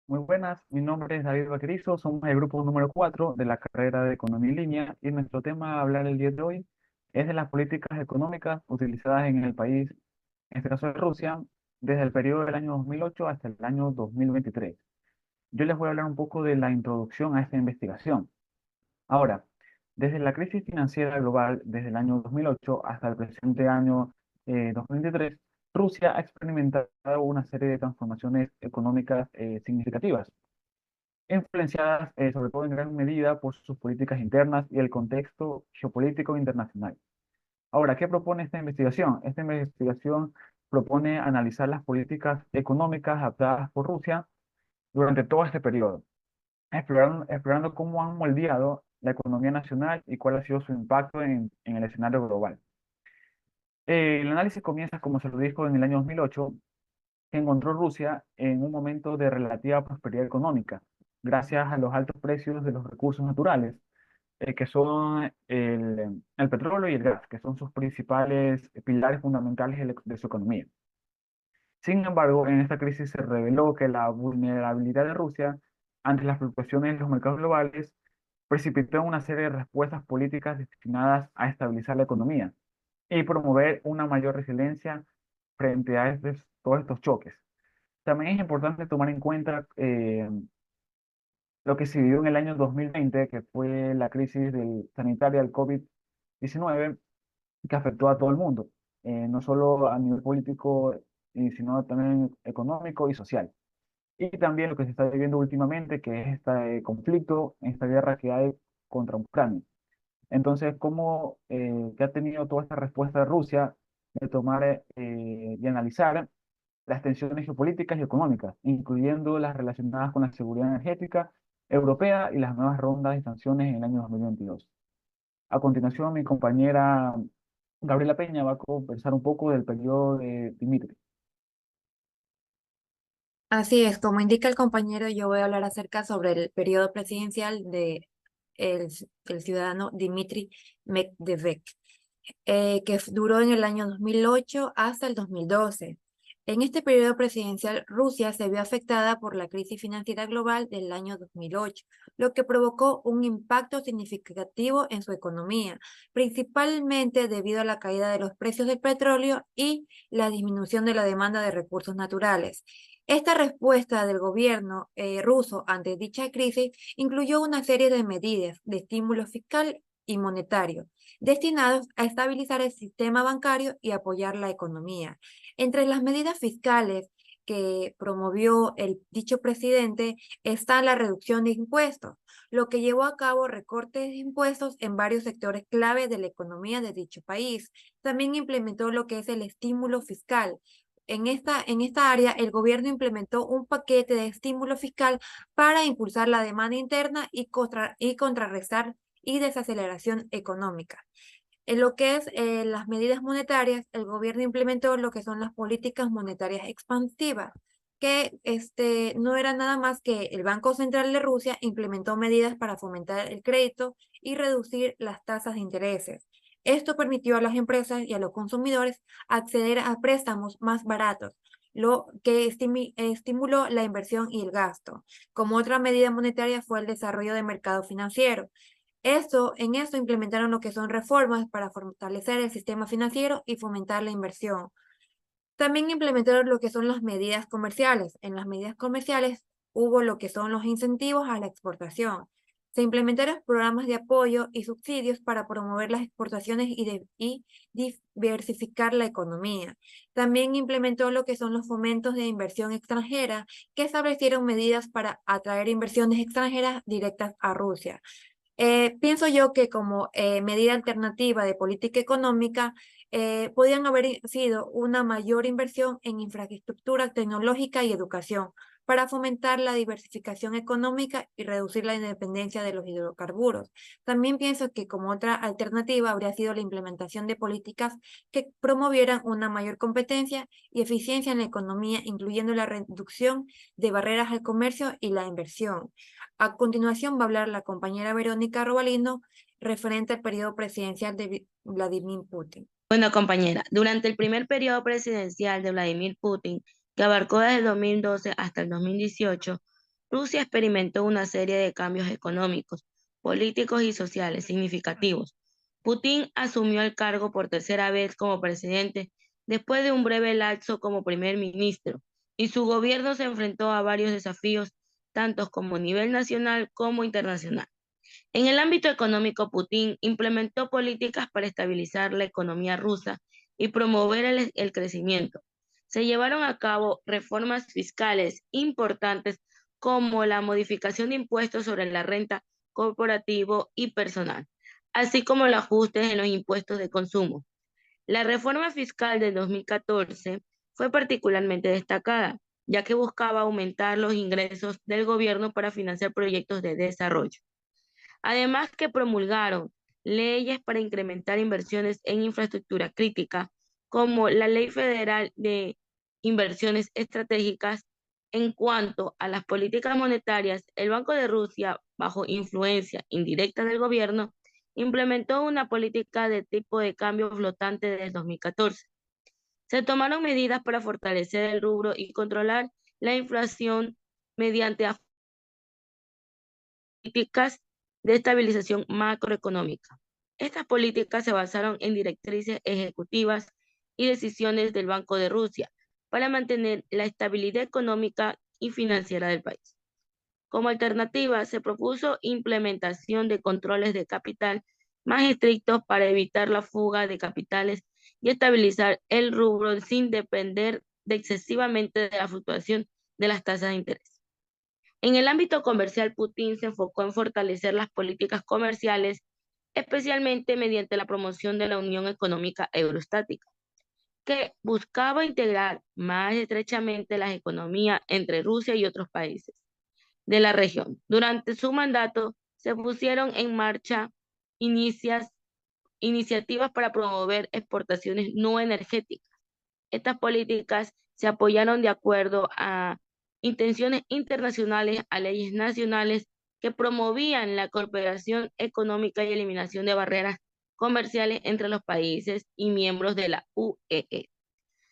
Muy buenas, mi nombre es David Vaquerizo, somos el grupo número 4 de la carrera de Economía en Línea y nuestro tema a hablar el día de hoy es de las políticas económicas utilizadas en el país, en este caso de Rusia, desde el periodo del año 2008 hasta el año 2023. Yo les voy a hablar un poco de la introducción a esta investigación. Ahora, desde la crisis financiera global, desde el año 2008 hasta el presente año 2023, Rusia ha experimentado una serie de transformaciones económicas significativas influenciadas sobre todo en gran medida por sus políticas internas y el contexto geopolítico internacional. Ahora, ¿qué propone esta investigación? Esta investigación propone analizar las políticas económicas adoptadas por Rusia durante todo este periodo, explorando cómo han moldeado la economía nacional y cuál ha sido su impacto en el escenario global. El análisis comienza, como se lo dijo, en el año 2008, que encontró Rusia en un momento de relativa prosperidad económica, gracias a los altos precios de los recursos naturales, que son el petróleo y el gas, que son sus principales pilares fundamentales de su economía. Sin embargo, en esta crisis se reveló que la vulnerabilidad de Rusia ante las fluctuaciones en los mercados globales precipitó en una serie de respuestas políticas destinadas a estabilizar la economía y promover una mayor resiliencia frente a todos estos choques. También es importante tomar en cuenta lo que se vivió en el año 2020, que fue la crisis sanitaria del COVID-19, que afectó a todo el mundo, no solo a nivel político, sino también económico y social. Y también lo que se está viviendo últimamente, que es este conflicto, esta guerra que hay contra Ucrania. Entonces, ¿cómo que ha tenido toda esta respuesta de Rusia de tomar y analizar las tensiones geopolíticas y económicas, incluyendo las relacionadas con la seguridad energética europea y las nuevas rondas de sanciones en el año 2022? A continuación, mi compañera Gabriela Peña va a conversar un poco del periodo de Dmitry. Así es, como indica el compañero, yo voy a hablar acerca sobre el periodo presidencial de el ciudadano Dmitry Medvedev, duró en el año 2008 hasta el 2012. En este periodo presidencial, Rusia se vio afectada por la crisis financiera global del año 2008, lo que provocó un impacto significativo en su economía, principalmente debido a la caída de los precios del petróleo y la disminución de la demanda de recursos naturales. Esta respuesta del gobierno ruso ante dicha crisis incluyó una serie de medidas de estímulo fiscal y monetario destinados a estabilizar el sistema bancario y apoyar la economía. Entre las medidas fiscales que promovió el dicho presidente está la reducción de impuestos, lo que llevó a cabo recortes de impuestos en varios sectores clave de la economía de dicho país. También implementó lo que es el estímulo fiscal. En esta área, el gobierno implementó un paquete de estímulo fiscal para impulsar la demanda interna y contrarrestar y desaceleración económica. En lo que es las medidas monetarias, el gobierno implementó lo que son las políticas monetarias expansivas, que no era nada más que el Banco Central de Rusia implementó medidas para fomentar el crédito y reducir las tasas de intereses. Esto permitió a las empresas y a los consumidores acceder a préstamos más baratos, lo que estimuló la inversión y el gasto. Como otra medida monetaria fue el desarrollo de mercado financiero. En esto implementaron lo que son reformas para fortalecer el sistema financiero y fomentar la inversión. También implementaron lo que son las medidas comerciales. En las medidas comerciales hubo lo que son los incentivos a la exportación. Se implementaron programas de apoyo y subsidios para promover las exportaciones y diversificar la economía. También implementó lo que son los fomentos de inversión extranjera, que establecieron medidas para atraer inversiones extranjeras directas a Rusia. Pienso yo que como medida alternativa de política económica, podían haber sido una mayor inversión en infraestructura tecnológica y educación para fomentar la diversificación económica y reducir la dependencia de los hidrocarburos. También pienso que como otra alternativa habría sido la implementación de políticas que promovieran una mayor competencia y eficiencia en la economía, incluyendo la reducción de barreras al comercio y la inversión. A continuación va a hablar la compañera Verónica Robalino referente al periodo presidencial de Vladimir Putin. Bueno, compañera, durante el primer periodo presidencial de Vladimir Putin, que abarcó desde el 2012 hasta el 2018, Rusia experimentó una serie de cambios económicos, políticos y sociales significativos. Putin asumió el cargo por tercera vez como presidente después de un breve lapso como primer ministro, y su gobierno se enfrentó a varios desafíos, tanto como a nivel nacional como internacional. En el ámbito económico, Putin implementó políticas para estabilizar la economía rusa y promover el crecimiento. Se llevaron a cabo reformas fiscales importantes como la modificación de impuestos sobre la renta corporativo y personal, así como los ajustes en los impuestos de consumo. La reforma fiscal de 2014 fue particularmente destacada, ya que buscaba aumentar los ingresos del gobierno para financiar proyectos de desarrollo. Además que promulgaron leyes para incrementar inversiones en infraestructura crítica, como la Ley Federal de Inversiones Estratégicas. En cuanto a las políticas monetarias, el Banco de Rusia, bajo influencia indirecta del gobierno, implementó una política de tipo de cambio flotante desde 2014. Se tomaron medidas para fortalecer el rubro y controlar la inflación mediante políticas de estabilización macroeconómica. Estas políticas se basaron en directrices ejecutivas y decisiones del Banco de Rusia para mantener la estabilidad económica y financiera del país. Como alternativa, se propuso implementación de controles de capital más estrictos para evitar la fuga de capitales y estabilizar el rubro sin depender excesivamente de la fluctuación de las tasas de interés. En el ámbito comercial, Putin se enfocó en fortalecer las políticas comerciales, especialmente mediante la promoción de la Unión Económica Eurostática, que buscaba integrar más estrechamente las economías entre Rusia y otros países de la región. Durante su mandato se pusieron en marcha iniciativas para promover exportaciones no energéticas. Estas políticas se apoyaron de acuerdo a intenciones internacionales, a leyes nacionales que promovían la cooperación económica y eliminación de barreras comerciales entre los países y miembros de la UEE.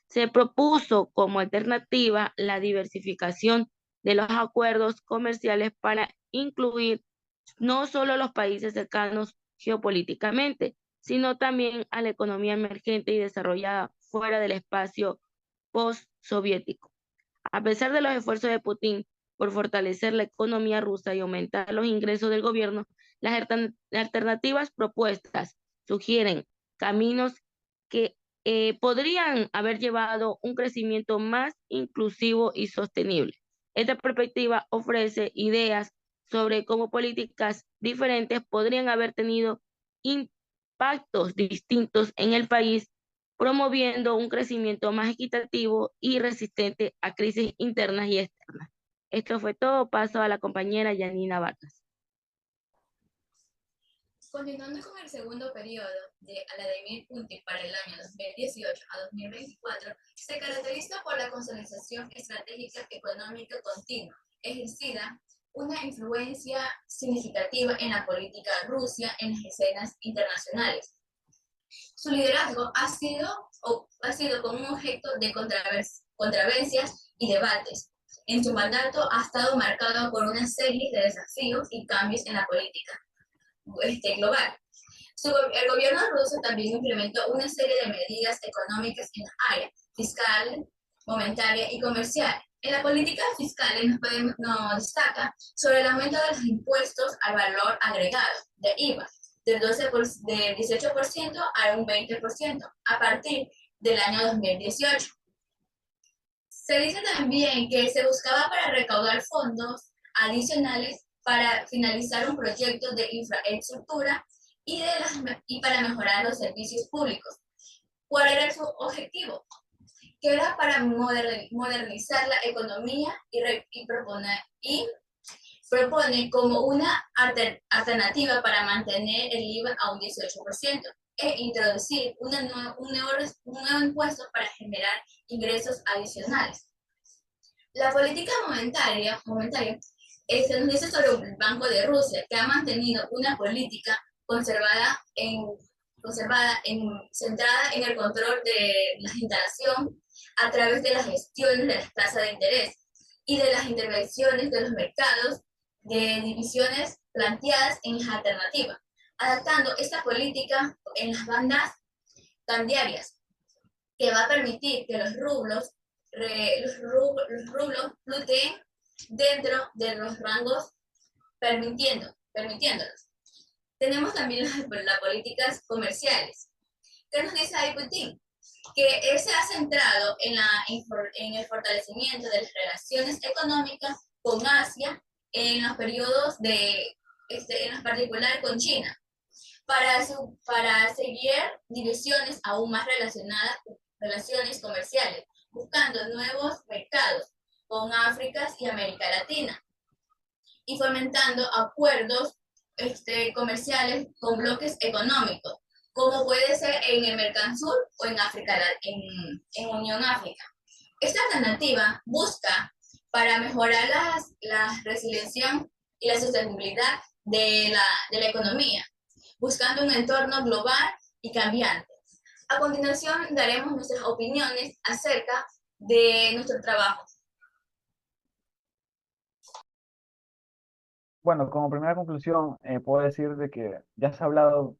Se propuso como alternativa la diversificación de los acuerdos comerciales para incluir no solo los países cercanos geopolíticamente, sino también a la economía emergente y desarrollada fuera del espacio postsoviético. A pesar de los esfuerzos de Putin por fortalecer la economía rusa y aumentar los ingresos del gobierno, las alternativas propuestas sugieren caminos que podrían haber llevado un crecimiento más inclusivo y sostenible. Esta perspectiva ofrece ideas sobre cómo políticas diferentes podrían haber tenido impactos distintos en el país, promoviendo un crecimiento más equitativo y resistente a crisis internas y externas. Esto fue todo. Paso a la compañera Yanina Vargas. Continuando con el segundo periodo de Vladimir Putin para el año 2018 a 2024, se caracteriza por la consolidación estratégica económica continua, ejercida una influencia significativa en la política rusa en las escenas internacionales. Su liderazgo ha sido como un objeto de controversias y debates. En su mandato ha estado marcado por una serie de desafíos y cambios en la política global. El gobierno ruso también implementó una serie de medidas económicas en la área fiscal, monetaria y comercial. En la política fiscal nos destaca sobre el aumento de los impuestos al valor agregado, de IVA, del 18% a un 20% a partir del año 2018. Se dice también que se buscaba para recaudar fondos adicionales para finalizar un proyecto de infraestructura y para mejorar los servicios públicos. ¿Cuál era su objetivo? Que era para modernizar la economía y propone como una alternativa para mantener el IVA a un 18% e introducir un nuevo impuesto para generar ingresos adicionales. La política monetaria se nos dice sobre el Banco de Rusia, que ha mantenido una política centrada en el control de la inflación a través de la gestión de las tasas de interés y de las intervenciones de los mercados de divisiones planteadas en las alternativas, adaptando esta política en las bandas cambiarias, que va a permitir que los rublos fluctúen dentro de los rangos permitiéndolos. Tenemos también las políticas comerciales. ¿Qué nos dice ahí Putin? Que él se ha centrado en el fortalecimiento de las relaciones económicas con Asia en los periodos en particular con China, para seguir divisiones aún más relaciones comerciales, buscando nuevos mercados con África y América Latina, y fomentando acuerdos comerciales con bloques económicos, como puede ser en el Mercosur o en África, en Unión África. Esta alternativa busca para mejorar la resiliencia y la sostenibilidad de la economía, buscando un entorno global y cambiante. A continuación daremos nuestras opiniones acerca de nuestro trabajo. Bueno, como primera conclusión, puedo decir de que ya se ha hablado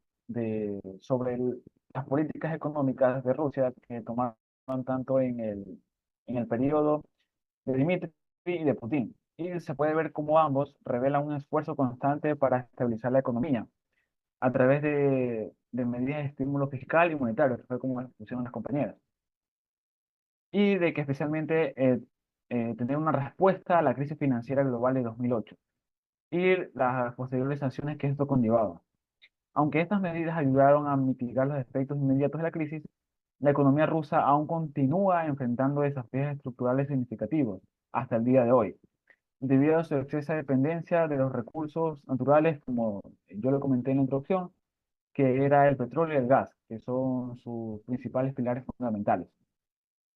sobre las políticas económicas de Rusia que tomaron tanto en el periodo de Dmitry y de Putin. Y se puede ver cómo ambos revelan un esfuerzo constante para estabilizar la economía a través de medidas de estímulo fiscal y monetario, que fue como pusieron las compañeras. Y de que especialmente tener una respuesta a la crisis financiera global de 2008 y las posteriores sanciones que esto conllevaba. Aunque estas medidas ayudaron a mitigar los efectos inmediatos de la crisis, la economía rusa aún continúa enfrentando desafíos estructurales significativos hasta el día de hoy, debido a su excesiva dependencia de los recursos naturales, como yo lo comenté en la introducción, que era el petróleo y el gas, que son sus principales pilares fundamentales.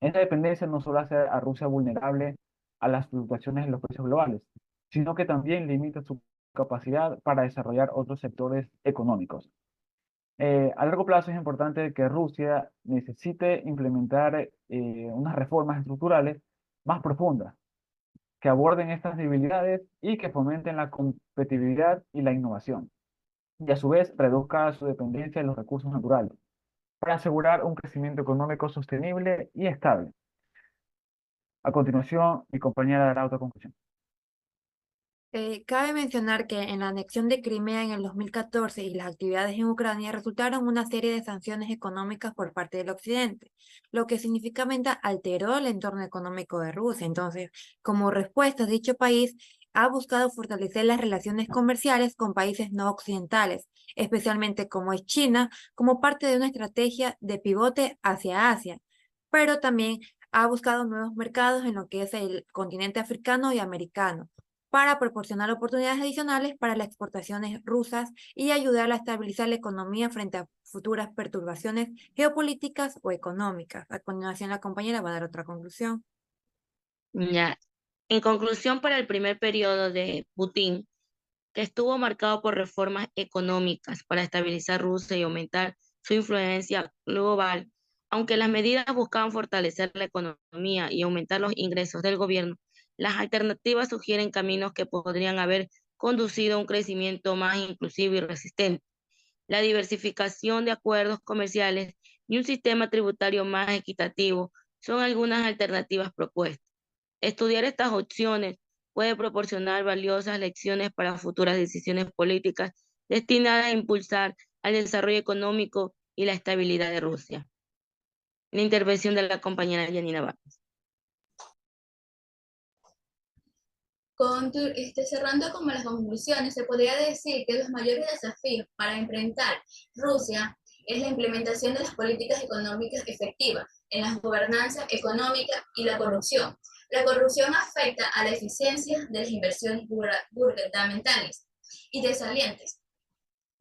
Esta dependencia no solo hace a Rusia vulnerable a las fluctuaciones en los precios globales, sino que también limita su capacidad para desarrollar otros sectores económicos. A largo plazo es importante que Rusia necesite implementar unas reformas estructurales más profundas que aborden estas debilidades y que fomenten la competitividad y la innovación, y a su vez reduzca su dependencia de los recursos naturales, para asegurar un crecimiento económico sostenible y estable. A continuación, mi compañera dará otra conclusión. Cabe mencionar que en la anexión de Crimea en el 2014 y las actividades en Ucrania resultaron una serie de sanciones económicas por parte del Occidente, lo que significativamente alteró el entorno económico de Rusia. Entonces, como respuesta, dicho país ha buscado fortalecer las relaciones comerciales con países no occidentales, especialmente como es China, como parte de una estrategia de pivote hacia Asia, pero también ha buscado nuevos mercados en lo que es el continente africano y americano, para proporcionar oportunidades adicionales para las exportaciones rusas y ayudar a estabilizar la economía frente a futuras perturbaciones geopolíticas o económicas. A continuación, la compañera va a dar otra conclusión. Ya. En conclusión, para el primer periodo de Putin, que estuvo marcado por reformas económicas para estabilizar Rusia y aumentar su influencia global, aunque las medidas buscaban fortalecer la economía y aumentar los ingresos del gobierno, las alternativas sugieren caminos que podrían haber conducido a un crecimiento más inclusivo y resistente. La diversificación de acuerdos comerciales y un sistema tributario más equitativo son algunas alternativas propuestas. Estudiar estas opciones puede proporcionar valiosas lecciones para futuras decisiones políticas destinadas a impulsar el desarrollo económico y la estabilidad de Rusia. La intervención de la compañera Janina Vargas. Cerrando como las conclusiones, se podría decir que los mayores desafíos para enfrentar Rusia es la implementación de las políticas económicas efectivas en la gobernanza económica y la corrupción. La corrupción afecta a la eficiencia de las inversiones gubernamentales y desalientes.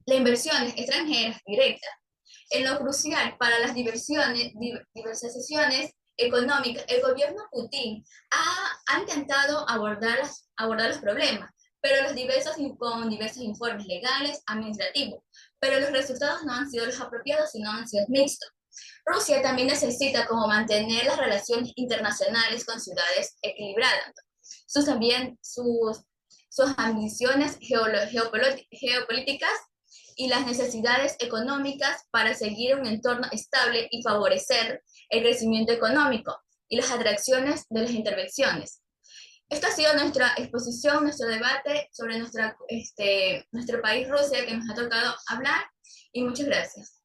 Las inversiones extranjeras directas, en lo crucial para las diversificaciones económicas, el gobierno Putin ha intentado abordar los problemas, pero con diversos informes legales, administrativos, pero los resultados no han sido los apropiados, sino han sido mixtos. Rusia también necesita como mantener las relaciones internacionales con ciudades equilibradas, sus ambiciones geopolíticas y las necesidades económicas para seguir un entorno estable y favorecer el crecimiento económico y las atracciones de las intervenciones. Esta ha sido nuestra exposición, nuestro debate sobre nuestro país Rusia que nos ha tocado hablar, y muchas gracias.